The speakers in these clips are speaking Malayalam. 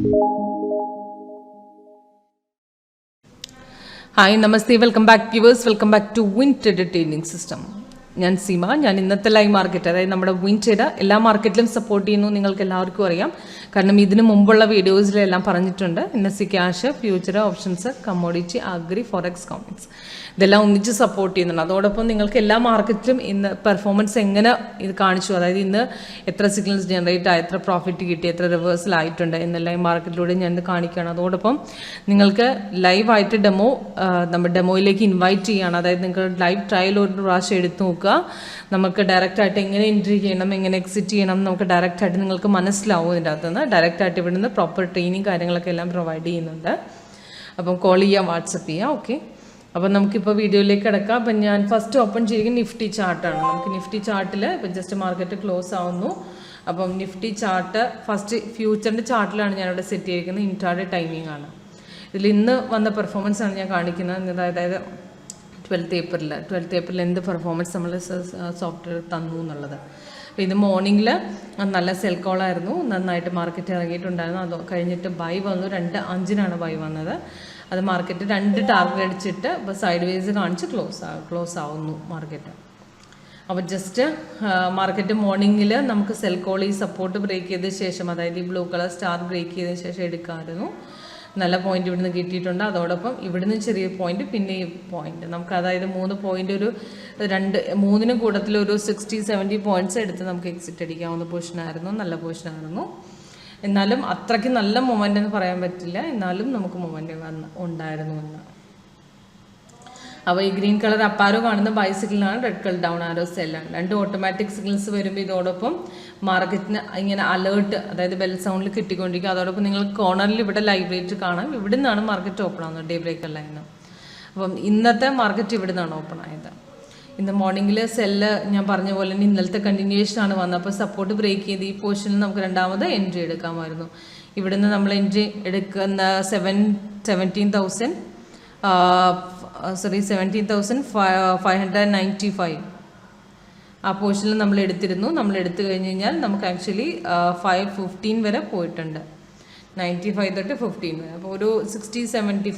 Hi, Namaste, welcome back viewers, welcome back to WinTrader Trading System. ഞാൻ സീമ. ഞാൻ ഇന്നത്തെ ലൈവ് മാർക്കറ്റ്, അതായത് നമ്മുടെ WinTrader എല്ലാ മാർക്കറ്റിലും സപ്പോർട്ട് ചെയ്യുന്നു, നിങ്ങൾക്ക് എല്ലാവർക്കും അറിയാം. കാരണം ഇതിന് മുമ്പുള്ള വീഡിയോസിലെല്ലാം പറഞ്ഞിട്ടുണ്ട്. NSE cash, future, options, commodity, agri, forex Comex ഇതെല്ലാം ഒന്നിച്ച് സപ്പോർട്ട് ചെയ്യുന്നുണ്ട്. അതോടൊപ്പം നിങ്ങൾക്ക് എല്ലാ മാർക്കറ്റിലും ഇന്ന് പെർഫോമൻസ് എങ്ങനെ ഇത് കാണിച്ചു, അതായത് ഇന്ന് എത്ര സിഗ്നൽസ് ജനറേറ്റ് ആയി, എത്ര പ്രോഫിറ്റ് കിട്ടി, എത്ര റിവേഴ്സൽ ആയിട്ടുണ്ട് എന്നെല്ലാം ഈ മാർക്കറ്റിലൂടെ ഞാൻ ഇത് കാണിക്കുകയാണ്. അതോടൊപ്പം നിങ്ങൾക്ക് ലൈവായിട്ട് ഡെമോ നമ്മുടെ ഡെമോയിലേക്ക് ഇൻവൈറ്റ് ചെയ്യുകയാണ്. അതായത് നിങ്ങൾക്ക് ലൈവ് ട്രയൽ ഒരു പ്രാവശ്യം എടുത്ത് നോക്കുക. നമുക്ക് ഡയറക്റ്റായിട്ട് എങ്ങനെ എൻട്രി ചെയ്യണം, എങ്ങനെ എക്സിറ്റ് ചെയ്യണം, നമുക്ക് ഡയറക്റ്റായിട്ട് നിങ്ങൾക്ക് മനസ്സിലാവും. ഇതിൻ്റെ അകത്തുനിന്ന് ഡയറക്റ്റായിട്ട് ഇവിടെ നിന്ന് പ്രോപ്പർ ട്രെയിനിങ് കാര്യങ്ങളൊക്കെ എല്ലാം പ്രൊവൈഡ് ചെയ്യുന്നുണ്ട്. അപ്പം കോൾ ചെയ്യാം, വാട്സപ്പ് ചെയ്യാം. ഓക്കെ, അപ്പം നമുക്കിപ്പോൾ വീഡിയോയിലേക്ക് കിടക്കാം. അപ്പം ഞാൻ ഫസ്റ്റ് ഓപ്പൺ ചെയ്തിരിക്കുന്ന നിഫ്റ്റി ചാർട്ടാണ്. നമുക്ക് നിഫ്റ്റി ചാർട്ടിൽ ഇപ്പം ജസ്റ്റ് മാർക്കറ്റ് ക്ലോസ് ആവുന്നു. അപ്പം നിഫ്റ്റി ചാർട്ട് ഫസ്റ്റ് ഫ്യൂച്ചറിൻ്റെ ചാർട്ടിലാണ് ഞാനിവിടെ സെറ്റ് ചെയ്തിരിക്കുന്നത്. ഇൻട്രാഡേ ടൈമിംഗ് ആണ്. ഇതിൽ ഇന്ന് വന്ന പെർഫോമൻസ് ആണ് ഞാൻ കാണിക്കുന്നത്. അതായത് 12th ഏപ്രിൽ എന്ത് പെർഫോമൻസ് നമ്മൾ സോഫ്റ്റ്വെയർ തന്നു എന്നുള്ളത്. അപ്പോൾ ഇത് മോർണിംഗിൽ നല്ല സെൽ കോളായിരുന്നു, നന്നായിട്ട് മാർക്കറ്റ് ഇറങ്ങിയിട്ടുണ്ടായിരുന്നു. അത് കഴിഞ്ഞിട്ട് ബൈ വന്നു, 2:05 ബൈ വന്നത്. അത് മാർക്കറ്റ് 2 ടാർഗറ്റ് അടിച്ചിട്ട് ഇപ്പോൾ സൈഡ് വേസ് കാണിച്ച് ക്ലോസ് ആവുന്നു മാർക്കറ്റ്. അപ്പോൾ ജസ്റ്റ് മാർക്കറ്റ് മോർണിംഗിൽ നമുക്ക് സെൽ കോൾ ഈ സപ്പോർട്ട് ബ്രേക്ക് ചെയ്ത ശേഷം, അതായത് ഈ ബ്ലൂ കളർ സ്റ്റാർ ബ്രേക്ക് ചെയ്തതിന് ശേഷം എടുക്കാമായിരുന്നു. നല്ല പോയിന്റ് ഇവിടുന്ന് കിട്ടിയിട്ടുണ്ട്. അതോടൊപ്പം ഇവിടുന്ന് ചെറിയ പോയിന്റ്, പിന്നെ ഈ പോയിന്റ് നമുക്ക്, അതായത് 3 പോയിന്റ്, ഒരു 3 കൂട്ടത്തിൽ ഒരു 60-70 പോയിന്റ്സ് എടുത്ത് നമുക്ക് എക്സിറ്റ് അടിക്കാവുന്ന പൊസിഷനായിരുന്നു. നല്ല പൊസിഷനായിരുന്നു. എന്നാലും അത്രയ്ക്ക് നല്ല മൊമെൻ്റ് എന്ന് പറയാൻ പറ്റില്ല, എന്നാലും നമുക്ക് മൊമെൻ്റ് ഉണ്ടായിരുന്നു എന്ന്. അപ്പോൾ ഈ ഗ്രീൻ കളർ അപ്പാരോ കാണുന്ന ബൈ സിഗ്നലാണ്, റെഡ് കളർ ഡൗൺ ആരോ സെല്ലാണ്. 2 ഓട്ടോമാറ്റിക് സിഗ്നൽസ് വരുമ്പോൾ ഇതോടൊപ്പം മാർക്കറ്റിന് ഇങ്ങനെ അലേർട്ട്, അതായത് ബെൽ സൗണ്ടിൽ കിട്ടിക്കൊണ്ടിരിക്കും. അതോടൊപ്പം നിങ്ങൾക്ക് കോർണറിൽ ഇവിടെ ലൈവ് റേറ്റ് കാണാം. ഇവിടെ നിന്നാണ് മാർക്കറ്റ് ഓപ്പൺ ആവുന്നത്, ഡേ ബ്രേക്കർ ലൈന്. അപ്പം ഇന്നത്തെ മാർക്കറ്റ് ഇവിടെ നിന്നാണ് ഓപ്പൺ ആയത്. ഇന്ന് മോർണിംഗിൽ സെല്ല് ഞാൻ പറഞ്ഞ പോലെ തന്നെ ഇന്നലത്തെ കണ്ടിന്യൂവേഷൻ ആണ് വന്നത്. അപ്പോൾ സപ്പോർട്ട് ബ്രേക്ക് ചെയ്ത് ഈ പൊസിഷനിൽ നമുക്ക് രണ്ടാമത് എൻട്രി എടുക്കാമായിരുന്നു. ഇവിടുന്ന് നമ്മൾ എൻട്രി എടുക്കുന്ന 17,595 ആ പൊസിഷനിൽ നമ്മൾ എടുത്തിരുന്നു. നമ്മൾ എടുത്തു കഴിഞ്ഞ് കഴിഞ്ഞാൽ നമുക്ക് ആക്ച്വലി 515 വരെ പോയിട്ടുണ്ട്, 95 തൊട്ട് 15 വരെ. അപ്പോൾ ഒരു 60-70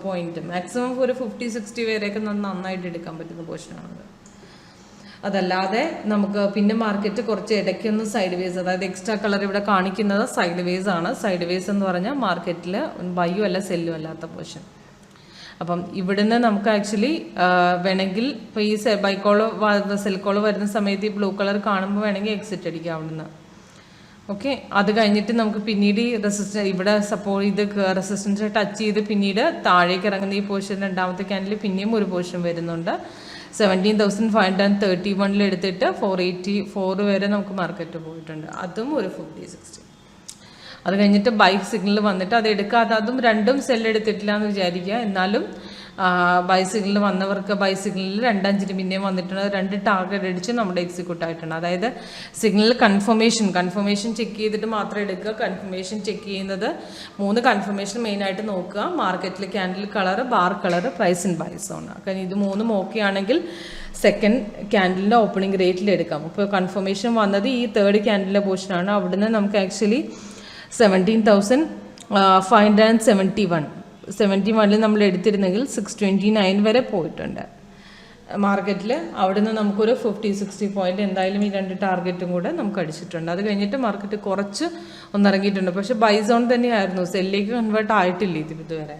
പോയിന്റ്, മാക്സിമം ഒരു 50-60 വരെയൊക്കെ നന്നായിട്ട് എടുക്കാൻ പറ്റുന്ന പൊസിഷനാണത്. അതല്ലാതെ നമുക്ക് പിന്നെ മാർക്കറ്റ് കുറച്ച് ഇടയ്ക്കൊന്ന് സൈഡ് വേസ്, അതായത് എക്സ്ട്രാ കളർ ഇവിടെ കാണിക്കുന്നത് സൈഡ് വേസ് ആണ്. സൈഡ് വേസ് എന്ന് പറഞ്ഞാൽ മാർക്കറ്റിൽ ബൈയും അല്ല സെല്ലും അല്ലാത്ത പൊസിഷൻ. അപ്പം ഇവിടുന്ന് നമുക്ക് ആക്ച്വലി വേണമെങ്കിൽ ഇപ്പോൾ ഈ ബൈക്കോള് സെൽക്കോള് വരുന്ന സമയത്ത് ഈ ബ്ലൂ കളർ കാണുമ്പോൾ വേണമെങ്കിൽ എക്സിറ്റ് അടിക്കാം അവിടുന്ന്. ഓക്കെ, അത് കഴിഞ്ഞിട്ട് നമുക്ക് പിന്നീട് ഈ ഇവിടെ സപ്പോർട്ട് ഇത് റെസിസ്റ്റൻസ് ടച്ച് ചെയ്ത് പിന്നീട് താഴേക്ക് ഇറങ്ങുന്ന ഈ പൊസിഷൻ, രണ്ടാമത്തെ ക്യാൻഡിൽ പിന്നെയും ഒരു പൊസിഷൻ വരുന്നുണ്ട്. 17,531 എടുത്തിട്ട് 484 വരെ നമുക്ക് മാർക്കറ്റ് പോയിട്ടുണ്ട്. അതും ഒരു 50-60. അത് കഴിഞ്ഞിട്ട് ബൈ സിഗ്നൽ വന്നിട്ട് അത് എടുക്കാതെ, അതും രണ്ടും സെൽ എടുത്തിട്ടില്ല എന്ന് വിചാരിക്കുക. എന്നാലും ബൈ സിഗ്നൽ വന്നവർക്ക് ബൈ സിഗ്നലിൽ 2.5 പിന്നെയും വന്നിട്ടുണ്ട്. 2 ടാർഗറ്റ് അടിച്ച് നമ്മുടെ എക്സിക്യൂട്ട് ആയിട്ടുണ്ട്. അതായത് സിഗ്നൽ കൺഫർമേഷൻ ചെക്ക് ചെയ്തിട്ട് മാത്രം എടുക്കുക. കൺഫർമേഷൻ ചെക്ക് ചെയ്യുന്നത് 3 കൺഫർമേഷൻ മെയിനായിട്ട് നോക്കുക. മാർക്കറ്റിൽ candle colour, bar colour, price in buy zone. കാരണം ഇത് 3 ഓക്കെ ആണെങ്കിൽ സെക്കൻഡ് ക്യാൻഡിലിൻ്റെ ഓപ്പണിംഗ് റേറ്റിൽ എടുക്കാം. ഇപ്പോൾ കൺഫർമേഷൻ വന്നത് ഈ 3rd ക്യാൻഡിലിൻ്റെ പോർഷനാണ്. അവിടുന്ന് നമുക്ക് ആക്ച്വലി 17,571 നമ്മൾ എടുത്തിരുന്നെങ്കിൽ 629 വരെ പോയിട്ടുണ്ട് മാർക്കറ്റിൽ. അവിടുന്ന് നമുക്കൊരു 50-60 പോയിന്റ് എന്തായാലും ഈ 2 ടാർഗറ്റും കൂടെ നമുക്ക് അടിച്ചിട്ടുണ്ട്. അത് കഴിഞ്ഞിട്ട് മാർക്കറ്റ് കുറച്ച് ഒന്നിറങ്ങിയിട്ടുണ്ട്. പക്ഷേ ബൈ സോൺ തന്നെയായിരുന്നു, സെല്ലിലേക്ക് കൺവേർട്ട് ആയിട്ടില്ല ഇതുവരെ.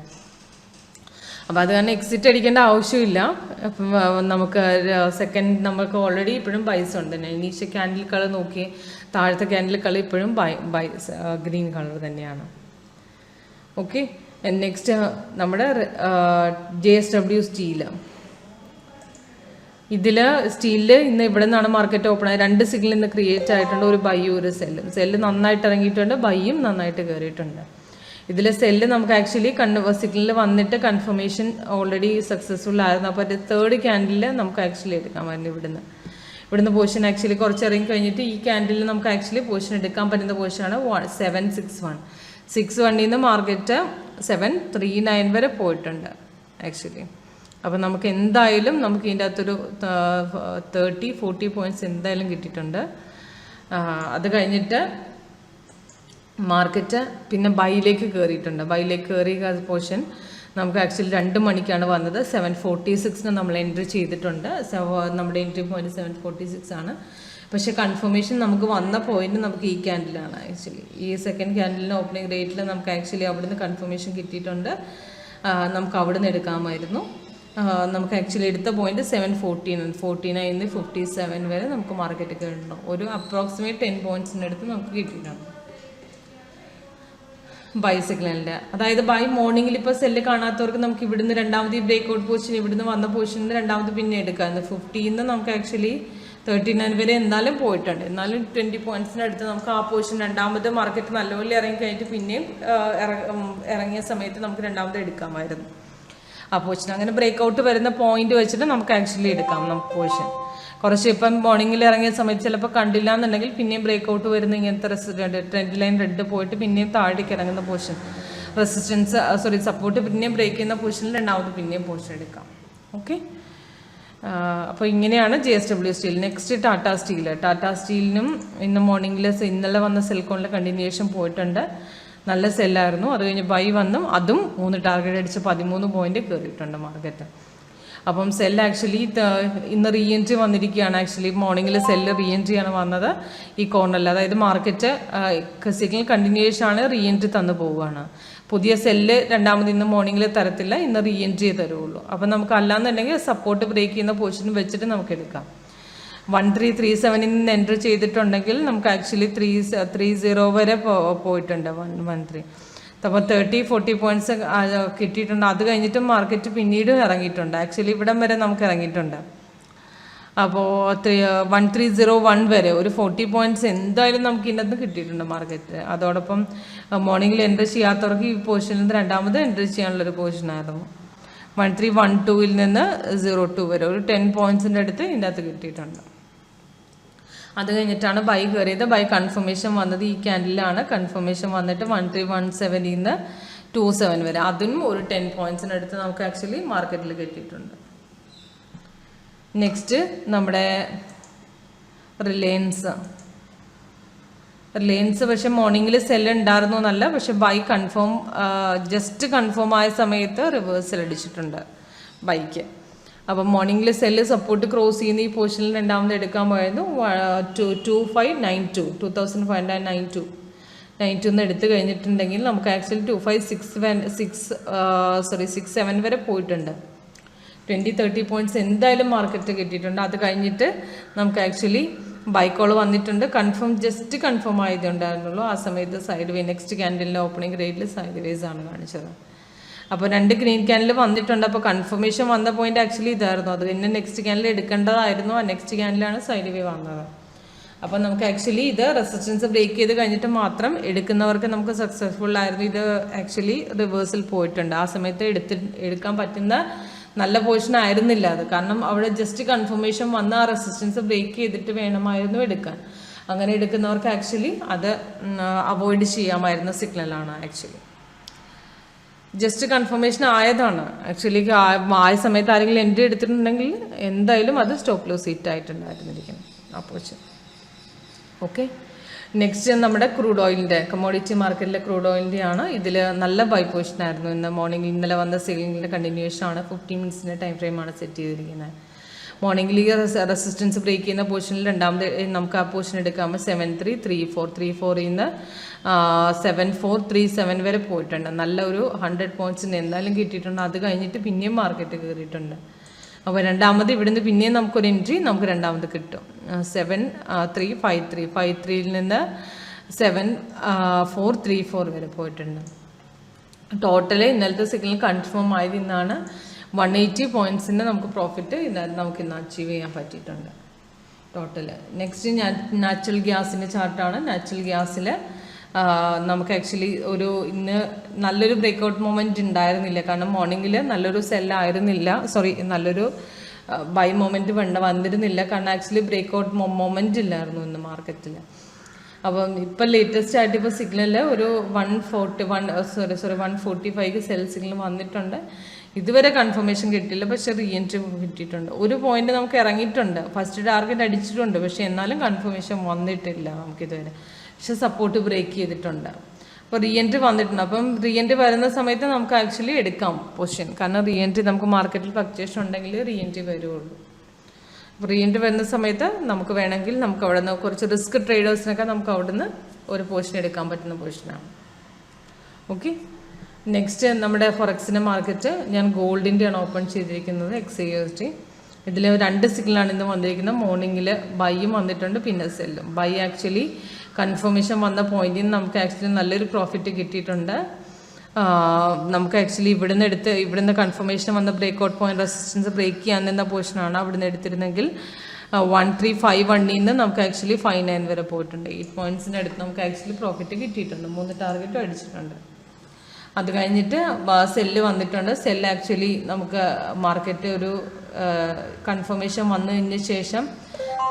അപ്പോൾ അത് കാരണം എക്സിറ്റ് അടിക്കേണ്ട ആവശ്യമില്ല. അപ്പം നമുക്ക് സെക്കൻഡ് നമുക്ക് ഓൾറെഡി ഇപ്പോഴും ബൈ സോൺ തന്നെ. ഇനീഷ്യൽ ക്യാൻഡിൽ കളർ നോക്കി, താഴത്തെ ക്യാൻഡിൽ കളർ ഇപ്പോഴും ഗ്രീൻ കളർ തന്നെയാണ്. ഓക്കെ, നെക്സ്റ്റ് നമ്മുടെ JSW സ്റ്റീല്. ഇതിൽ സ്റ്റീലിൽ ഇന്ന് ഇവിടെ നിന്നാണ് മാർക്കറ്റ് ഓപ്പൺ ആയത്. 2 സിഗ്നൽ ഇന്ന് ക്രിയേറ്റ് ആയിട്ടുണ്ട്, ഒരു ബൈയും ഒരു സെല്ല് നന്നായിട്ട് ഇറങ്ങിയിട്ടുണ്ട്, ബൈയും നന്നായിട്ട് കയറിയിട്ടുണ്ട്. ഇതിൽ സെല്ല് നമുക്ക് ആക്ച്വലി സിഗ്നലിൽ വന്നിട്ട് കൺഫർമേഷൻ ഓൾറെഡി സക്സസ്ഫുൾ ആയിരുന്നു. അപ്പോൾ 3rd ക്യാൻഡിൽ നമുക്ക് ആക്ച്വലി എടുക്കാമായിരുന്നു. ഇവിടുന്ന് പൊസിഷൻ ആക്ച്വലി കുറച്ച് ഇറങ്ങി കഴിഞ്ഞിട്ട് ഈ ക്യാൻഡിലിൽ നമുക്ക് ആക്ച്വലി പൊസിഷൻ എടുക്കാൻ പറ്റുന്ന പൊസിഷനാണ് 761 നിന്ന് മാർക്കറ്റ് 739 വരെ പോയിട്ടുണ്ട് ആക്ച്വലി. അപ്പോൾ നമുക്ക് എന്തായാലും നമുക്ക് ഇതിൻ്റെ അകത്തൊരു 30-40 പോയിന്റ്സ് എന്തായാലും കിട്ടിയിട്ടുണ്ട്. അത് കഴിഞ്ഞിട്ട് മാർക്കറ്റ് പിന്നെ ബൈയിലേക്ക് കയറിയിട്ടുണ്ട്. ബൈയിലേക്ക് കയറിയ പോർഷൻ നമുക്ക് ആക്ച്വലി 2 മണിക്കാണ് വന്നത്. 746 നമ്മൾ എൻട്രി ചെയ്തിട്ടുണ്ട്. നമ്മുടെ എൻട്രി പോയിന്റ് 746 ആണ്. പക്ഷേ കൺഫർമേഷൻ നമുക്ക് വന്ന പോയിന്റ് നമുക്ക് ഈ ക്യാൻഡിലാണ്. ആക്ച്വലി ഈ സെക്കൻഡ് ക്യാൻഡിലിന് ഓപ്പണിംഗ് റേറ്റിൽ നമുക്ക് ആക്ച്വലി അവിടുന്ന് കൺഫർമേഷൻ കിട്ടിയിട്ടുണ്ട്. നമുക്ക് അവിടുന്ന് എടുക്കാമായിരുന്നു. നമുക്ക് ആക്ച്വലി എടുത്ത പോയിന്റ് 749 57 വരെ നമുക്ക് മാർക്കറ്റ് കയറണം. ഒരു അപ്രോക്സിമേറ്റ് 10 പോയിന്റ്സിൻ്റെ അടുത്ത് നമുക്ക് കിട്ടിയിട്ടുണ്ട് ബൈ സിഗ്നലിൻ്റെ. അതായത് ബൈ മോർണിംഗിൽ ഇപ്പോൾ സെല്ല് കാണാത്തവർക്ക് നമുക്ക് ഇവിടുന്ന് രണ്ടാമത് ഈ ബ്രേക്ക്ഔട്ട് പൊസിഷൻ ഇവിടുന്ന് വന്ന പൊസിഷനിൽ രണ്ടാമത് പിന്നെ എടുക്കാം. 50 നമുക്ക് ആക്ച്വലി 39 വരെ എന്തായാലും പോയിട്ടുണ്ട്. എന്നാലും 20 പോയിന്റ്സിൻ്റെ അടുത്ത് നമുക്ക് ആ പൊസിഷൻ രണ്ടാമത് മാർക്കറ്റ് നല്ലപോലെ ഇറങ്ങി കഴിഞ്ഞിട്ട് പിന്നെയും ഇറങ്ങിയ സമയത്ത് നമുക്ക് രണ്ടാമത് എടുക്കാമായിരുന്നു ആ പൊസിഷൻ. അങ്ങനെ ബ്രേക്ക്ഔട്ട് വരുന്ന പോയിന്റ് വെച്ചിട്ട് നമുക്ക് ആക്ച്വലി എടുക്കാം നമുക്ക് പൊസിഷൻ. കുറച്ച് ഇപ്പം മോർണിംഗിൽ ഇറങ്ങിയ സമയത്ത് ചിലപ്പോൾ കണ്ടില്ല എന്നുണ്ടെങ്കിൽ പിന്നെയും ബ്രേക്ക്ഔട്ട് വരുന്ന ഇങ്ങനത്തെ ട്രെൻഡ് ലൈൻ റെഡ് പോയിട്ട് പിന്നെയും താഴേക്ക് ഇറങ്ങുന്ന പൊസിഷൻ സപ്പോർട്ട് പിന്നെയും ബ്രേക്ക് ചെയ്യുന്ന പൊസിഷനിൽ രണ്ടാമത് പിന്നെയും പൊസിഷൻ എടുക്കാം. ഓക്കെ, അപ്പോൾ ഇങ്ങനെയാണ് JSW സ്റ്റീൽ. നെക്സ്റ്റ് ടാറ്റ സ്റ്റീലിനും ഇന്ന് മോർണിംഗിൽ ഇന്നലെ വന്ന സെൽക്കോണിലെ കണ്ടിന്യൂഷൻ പോയിട്ടുണ്ട്. നല്ല സെല്ലായിരുന്നു. അത് കഴിഞ്ഞ് ബൈ വന്നും അതും 3 ടാർഗറ്റ് അടിച്ച് 13 പോയിന്റ് കയറിയിട്ടുണ്ട് മാർക്കറ്റ്. അപ്പം സെല്ല് ആക്ച്വലി ഇന്ന് റീ എൻട്രി വന്നിരിക്കുകയാണ്. ആക്ച്വലി മോർണിംഗിൽ സെല്ല് റീ എൻട്രി ആണ് വന്നത് ഈ കോർണറിൽ. അതായത് മാർക്കറ്റ് സിഗ്നൽ കണ്ടിന്യൂഷൻ ആണ്, റീ എൻട്രി തന്നു പോവുകയാണ്. പുതിയ സെല്ല് രണ്ടാമത് ഇന്ന് മോർണിംഗിൽ തരത്തില്ല, ഇന്ന് റീ എൻട്രി തരുള്ളൂ. അപ്പം നമുക്ക് അല്ലാന്നുണ്ടെങ്കിൽ സപ്പോർട്ട് ബ്രേക്ക് ചെയ്യുന്ന പൊസിഷൻ വെച്ചിട്ട് നമുക്ക് എടുക്കാം. 1337 നിന്ന് എൻട്രി ചെയ്തിട്ടുണ്ടെങ്കിൽ നമുക്ക് ആക്ച്വലി 330 വരെ പോയിട്ടുണ്ട് 113. അപ്പോൾ 30-40 പോയിന്റ്സ് കിട്ടിയിട്ടുണ്ട്. അത് കഴിഞ്ഞിട്ട് മാർക്കറ്റ് പിന്നീട് ഇറങ്ങിയിട്ടുണ്ട്. ആക്ച്വലി ഇവിടം വരെ നമുക്ക് ഇറങ്ങിയിട്ടുണ്ട്. അപ്പോൾ 1301 വരെ ഒരു 40 പോയിന്റ്സ് എന്തായാലും നമുക്ക് ഇതിനകത്ത് കിട്ടിയിട്ടുണ്ട് മാർക്കറ്റ്. അതോടൊപ്പം മോർണിംഗിൽ എൻട്രി ചെയ്യാത്തവർക്ക് ഈ പൊസിഷനിൽ നിന്ന് രണ്ടാമത് എൻട്രി ചെയ്യാനുള്ളൊരു പൊസിഷനായിരുന്നു. 1312 നിന്ന് 02 വരെ ഒരു 10 പോയിന്റ്സിൻ്റെ അടുത്ത് ഇതിൻ്റെ അകത്ത് കിട്ടിയിട്ടുണ്ട്. അത് കഴിഞ്ഞിട്ടാണ് ബൈ കയറിയത്. ബൈ കൺഫർമേഷൻ വന്നത് ഈ ക്യാൻഡിലാണ്. കൺഫർമേഷൻ വന്നിട്ട് 1317 നിന്ന് 27 വരെ അതിനും ഒരു 10 പോയിന്റ്സിൻ്റെ അടുത്ത് നമുക്ക് ആക്ച്വലി മാർക്കറ്റിൽ കിട്ടിയിട്ടുണ്ട്. നെക്സ്റ്റ് നമ്മുടെ റിലയൻസ് പക്ഷെ മോർണിംഗിൽ സെല്ല് ഉണ്ടായിരുന്നു എന്നല്ല, പക്ഷെ ബൈ ജസ്റ്റ് കൺഫേം ആയ സമയത്ത് റിവേഴ്സൽ അടിച്ചിട്ടുണ്ട് ബൈക്ക്. അപ്പം മോർണിംഗിൽ സെല്ല് സപ്പോർട്ട് ക്രോസ് ചെയ്യുന്ന ഈ പൊസിഷനിൽ രണ്ടാമത് എടുക്കാൻ പോയത് 2592 എടുത്തു കഴിഞ്ഞിട്ടുണ്ടെങ്കിൽ നമുക്ക് ആക്ച്വലി 2567 വരെ പോയിട്ടുണ്ട്. 20-30 പോയിന്റ്സ് എന്തായാലും മാർക്കറ്റ് കിട്ടിയിട്ടുണ്ട്. അത് കഴിഞ്ഞിട്ട് നമുക്ക് ആക്ച്വലി ബൈക്കോൾ വന്നിട്ടുണ്ട്. ജസ്റ്റ് കൺഫേം ആയതുണ്ടായിരുന്നുള്ളൂ. ആ സമയത്ത് സൈഡ് വേ നെക്സ്റ്റ് ക്യാൻഡിലിൻ്റെ ഓപ്പണിംഗ് റേറ്റിൽ സൈഡ് വേസ് ആണ് കാണിച്ചത്. അപ്പോൾ 2 ഗ്രീൻ ക്യാൻഡിൽ വന്നിട്ടുണ്ട്. അപ്പോൾ കൺഫർമേഷൻ വന്ന പോയിന്റ് ആക്ച്വലി ഇതായിരുന്നു. അത് പിന്നെ നെക്സ്റ്റ് ക്യാൻഡിൽ എടുക്കേണ്ടതായിരുന്നു. ആ നെക്സ്റ്റ് ക്യാൻഡിലാണ് സൈഡ് വേ വന്നത്. അപ്പോൾ നമുക്ക് ആക്ച്വലി ഇത് റെസിസ്റ്റൻസ് ബ്രേക്ക് ചെയ്ത് കഴിഞ്ഞിട്ട് മാത്രം എടുക്കുന്നവർക്ക് നമുക്ക് സക്സസ്ഫുൾ ആയിരുന്നു. ഇത് ആക്ച്വലി റിവേഴ്സിൽ പോയിട്ടുണ്ട്. ആ സമയത്ത് എടുക്കാൻ പറ്റുന്ന നല്ല പൊസിഷൻ ആയിരുന്നില്ല അത്. കാരണം അവിടെ ജസ്റ്റ് കൺഫർമേഷൻ വന്ന ആ റെസിസ്റ്റൻസ് ബ്രേക്ക് ചെയ്തിട്ട് വേണമായിരുന്നു എടുക്കാൻ. അങ്ങനെ എടുക്കുന്നവർക്ക് ആക്ച്വലി അത് അവോയ്ഡ് ചെയ്യാമായിരുന്ന സിഗ്നലാണ്. ആക്ച്വലി ജസ്റ്റ് കൺഫർമേഷൻ ആയതാണ്. ആക്ച്വലി ആയ സമയത്ത് ആരെങ്കിലും എൻട്രി എടുത്തിട്ടുണ്ടെങ്കിൽ എന്തായാലും അത് സ്റ്റോപ്പ് ലോസ് ഹിറ്റ് ആയിട്ടുണ്ടായിരുന്നിരിക്കണം ആ പൊസിഷൻ. ഓക്കെ, നെക്സ്റ്റ് നമ്മുടെ ക്രൂഡ് ഓയിലിൻ്റെ കമ്മോഡിറ്റി മാർക്കറ്റിലെ ക്രൂഡ് ഓയിലിൻ്റെ ആണ്. ഇതിൽ നല്ല ബൈ പൊസിഷൻ ആയിരുന്നു. ഇന്ന് മോർണിംഗിൽ ഇന്നലെ വന്ന സെയിലിൻ്റെ കണ്ടിന്യൂഷൻ ആണ്. 15 മിനിറ്റ്സിൻ്റെ ടൈം ഫ്രെയിമാണ് സെറ്റ് ചെയ്തിരിക്കുന്നത്. മോർണിംഗിൽ ഈ റെസിസ്റ്റൻസ് ബ്രേക്ക് ചെയ്യുന്ന പൊസിഷനിൽ രണ്ടാമത് നമുക്ക് ആ പൊസിഷൻ എടുക്കാമ്പോൾ 7334 നിന്ന് 7437 വരെ പോയിട്ടുണ്ട്. നല്ല ഒരു 100 പോയിന്റ്സിന് എന്തായാലും കിട്ടിയിട്ടുണ്ട്. അത് കഴിഞ്ഞിട്ട് പിന്നെയും മാർക്കറ്റ് കയറിയിട്ടുണ്ട്. അപ്പോൾ രണ്ടാമത് ഇവിടുന്ന് പിന്നെയും നമുക്കൊരു എൻട്രി നമുക്ക് രണ്ടാമത് കിട്ടും. 7353 നിന്ന് 7434 വരെ പോയിട്ടുണ്ട്. ടോട്ടല് ഇന്നലത്തെ സിഗ്നൽ കൺഫേം ആയത് ഇന്നാണ്. 180 പോയിന്റ്സിൻ്റെ നമുക്ക് പ്രോഫിറ്റ് നമുക്ക് ഇന്ന് അച്ചീവ് ചെയ്യാൻ പറ്റിയിട്ടുണ്ട് ടോട്ടല്. നെക്സ്റ്റ് നാച്ചുറൽ ഗ്യാസിൻ്റെ ചാർട്ടാണ്. നാച്ചുറൽ ഗ്യാസിൽ നമുക്ക് ആക്ച്വലി ഇന്ന് നല്ലൊരു ബ്രേക്ക്ഔട്ട് മൊമെൻറ്റ് ഉണ്ടായിരുന്നില്ല. കാരണം മോർണിംഗിൽ നല്ലൊരു സെല്ലായിരുന്നില്ല, നല്ലൊരു ബൈ മൊമെൻറ്റ് വന്നിരുന്നില്ല. കാരണം ആക്ച്വലി ബ്രേക്ക്ഔട്ട് മൊമെൻറ്റ് ഇല്ലായിരുന്നു ഇന്ന് മാർക്കറ്റിൽ. അപ്പം ഇപ്പം ലേറ്റസ്റ്റ് ആയിട്ട് ഇപ്പോൾ സിഗ്നലിൽ ഒരു 145 സെൽ സിഗ്നൽ വന്നിട്ടുണ്ട്. ഇതുവരെ കൺഫർമേഷൻ കിട്ടിയില്ല, പക്ഷേ റീ എൻട്രി കിട്ടിയിട്ടുണ്ട്. ഒരു പോയിന്റ് നമുക്ക് ഇറങ്ങിയിട്ടുണ്ട്, ഫസ്റ്റ് ടാർഗറ്റ് അടിച്ചിട്ടുണ്ട്, പക്ഷേ എന്നാലും കൺഫർമേഷൻ വന്നിട്ടില്ല നമുക്കിതുവരെ. പക്ഷെ സപ്പോർട്ട് ബ്രേക്ക് ചെയ്തിട്ടുണ്ട്. അപ്പോൾ റീ എൻട്രി വന്നിട്ടുണ്ട്. അപ്പം റീ എൻട്രി വരുന്ന സമയത്ത് നമുക്ക് ആക്ച്വലി എടുക്കാം പൊസിഷൻ. കാരണം റീ എൻട്രി നമുക്ക് മാർക്കറ്റിൽ ഫ്ലക്ച്വേഷൻ ഉണ്ടെങ്കിൽ റീ എൻട്രി വരുള്ളൂ. അപ്പോൾ റീ എൻട്രി വരുന്ന സമയത്ത് നമുക്ക് വേണമെങ്കിൽ നമുക്ക് അവിടെ നിന്ന് കുറച്ച് റിസ്ക് ട്രേഡേഴ്സിനൊക്കെ നമുക്ക് അവിടെ നിന്ന് ഒരു പൊസിഷൻ എടുക്കാൻ പറ്റുന്ന പൊസിഷനാണ്. ഓക്കെ, നെക്സ്റ്റ് നമ്മുടെ ഫോറക്സിൻ്റെ മാർക്കറ്റ് ഞാൻ ഗോൾഡിൻ്റെയാണ് ഓപ്പൺ ചെയ്തിരിക്കുന്നത്. 𝐂𝐸 ഇതിൽ 2 സിഗ്നലാണ് ഇന്ന് വന്നിരിക്കുന്നത്. മോർണിംഗിൽ ബൈയും വന്നിട്ടുണ്ട്, പിന്നെ സെല്ലും. ബൈ ആക്ച്വലി കൺഫർമേഷൻ വന്ന പോയിന്റിൽ നിന്ന് നമുക്ക് ആക്ച്വലി നല്ലൊരു പ്രോഫിറ്റ് കിട്ടിയിട്ടുണ്ട്. നമുക്ക് ആക്ച്വലി ഇവിടുന്ന് കൺഫർമേഷൻ വന്ന break out point resistance break ചെയ്യാൻ നിന്ന പോർഷനാണ്. അവിടുന്ന് എടുത്തിരുന്നെങ്കിൽ 1351 നിന്ന് നമുക്ക് ആക്ച്വലി 59 വരെ പോയിട്ടുണ്ട്. 8 പോയിന്റ്സിൻ്റെ അടുത്ത് നമുക്ക് ആക്ച്വലി പ്രോഫിറ്റ് കിട്ടിയിട്ടുണ്ട്. 3 ടാർഗറ്റും അടിച്ചിട്ടുണ്ട്. അത് കഴിഞ്ഞിട്ട് സെല്ല് വന്നിട്ടുണ്ട്. സെല്ല് ആക്ച്വലി നമുക്ക് മാർക്കറ്റ് ഒരു കൺഫർമേഷൻ വന്നതിന് ശേഷം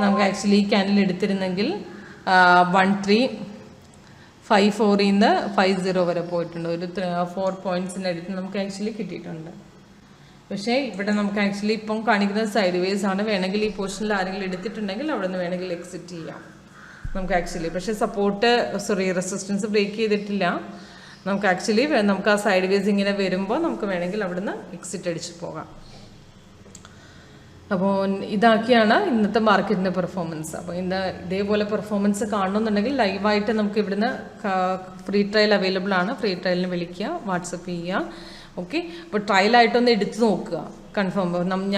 നമുക്ക് ആക്ച്വലി ഈ ക്യാൻഡിൽ എടുത്തിരുന്നെങ്കിൽ 1354 നിന്ന് 50 വരെ പോയിട്ടുണ്ട്. ഒരു 4 പോയിന്റ്സിൻ്റെ അടുത്ത് നമുക്ക് ആക്ച്വലി കിട്ടിയിട്ടുണ്ട്. പക്ഷേ ഇവിടെ നമുക്ക് ആക്ച്വലി ഇപ്പം കാണിക്കുന്നത് സൈഡ് വേസ് ആണ്. വേണമെങ്കിൽ ഈ പൊസിഷനിൽ ആരെങ്കിലും എടുത്തിട്ടുണ്ടെങ്കിൽ അവിടെ നിന്ന് വേണമെങ്കിൽ എക്സിറ്റ് ചെയ്യാം നമുക്ക് ആക്ച്വലി. പക്ഷേ റെസിസ്റ്റൻസ് ബ്രേക്ക് ചെയ്തിട്ടില്ല. നമുക്ക് ആക്ച്വലി നമുക്ക് ആ സൈഡ് വേസ് ഇങ്ങനെ വരുമ്പോൾ നമുക്ക് വേണമെങ്കിൽ അവിടെ നിന്ന് എക്സിറ്റ് അടിച്ച് പോകാം. അപ്പോൾ ഇതാക്കിയാണ് ഇന്നത്തെ മാർക്കറ്റിൻ്റെ പെർഫോമൻസ്. അപ്പോൾ ഇതേപോലെ പെർഫോമൻസ് കാണണമെന്നുണ്ടെങ്കിൽ ലൈവായിട്ട് നമുക്ക് ഇവിടുന്ന് ഫ്രീ ട്രയൽ അവൈലബിൾ ആണ്. ഫ്രീ ട്രയലിന് വിളിക്കുക, വാട്സപ്പ് ചെയ്യുക. ഓക്കെ, അപ്പോൾ ട്രയലായിട്ടൊന്ന് എടുത്ത് നോക്കുക. കൺഫേം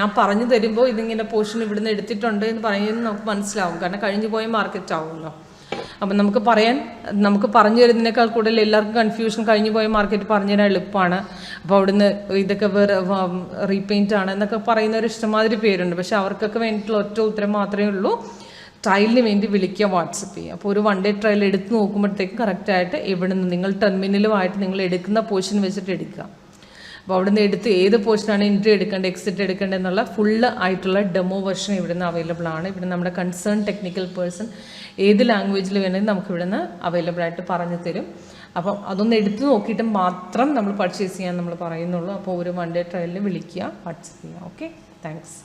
ഞാൻ പറഞ്ഞു തരുമ്പോൾ ഇതിങ്ങനെ പോർഷൻ ഇവിടുന്ന് എടുത്തിട്ടുണ്ട് എന്ന് പറയുന്നത് നമുക്ക് മനസ്സിലാവും. കാരണം കഴിഞ്ഞു പോയ മാർക്കറ്റ് ആവുമല്ലോ. അപ്പം നമുക്ക് പറഞ്ഞു തരുന്നതിനേക്കാൾ കൂടുതൽ എല്ലാവർക്കും കൺഫ്യൂഷൻ കഴിഞ്ഞു പോയ മാർക്കറ്റ് പറഞ്ഞു തരാൻ എളുപ്പമാണ്. അപ്പോൾ അവിടുന്ന് ഇതൊക്കെ റീപെയിൻറ്റ് ആണ് എന്നൊക്കെ പറയുന്നവർ ഇഷ്ടമാതിരി പേരുണ്ട്. പക്ഷെ അവർക്കൊക്കെ വേണ്ടിയിട്ടുള്ള ഒറ്റ ഉത്തരം മാത്രമേ ഉള്ളൂ, ട്രയലിന് വേണ്ടി വിളിക്കുക, വാട്സപ്പ് ചെയ്യുക. അപ്പോൾ ഒരു 1 ഡേ ട്രയൽ എടുത്ത് നോക്കുമ്പോഴത്തേക്കും കറക്റ്റായിട്ട് ഇവിടെ നിന്ന് നിങ്ങൾ ടെർമിനലുമായിട്ട് നിങ്ങൾ എടുക്കുന്ന പോർഷൻ വെച്ചിട്ട് എടുക്കുക. അപ്പോൾ അവിടെ നിന്ന് എടുത്ത് ഏത് പോർഷനാണ് എൻട്രി എടുക്കേണ്ടത്, എക്സിറ്റ് എടുക്കേണ്ടത് എന്നുള്ള ഫുള്ള് ആയിട്ടുള്ള ഡെമോ വെർഷൻ ഇവിടെ നിന്ന് അവൈലബിൾ ആണ്. ഇവിടെ നമ്മുടെ കൺസേൺ ടെക്നിക്കൽ പേഴ്സൺ ഏത് ലാംഗ്വേജിൽ വേണമെങ്കിൽ നമുക്ക് ഇവിടെ നിന്ന് അവൈലബിൾ ആയിട്ട് പറഞ്ഞു തരും. അപ്പം അതൊന്ന് എടുത്ത് നോക്കിയിട്ട് മാത്രം നമ്മൾ പർച്ചേസ് ചെയ്യാൻ നമ്മൾ പറയുന്നുള്ളൂ. അപ്പോൾ ഒരു 1 ഡേ ട്രയലിൽ വിളിക്കുക, വാട്സപ്പ് ചെയ്യുക. Okay, thanks.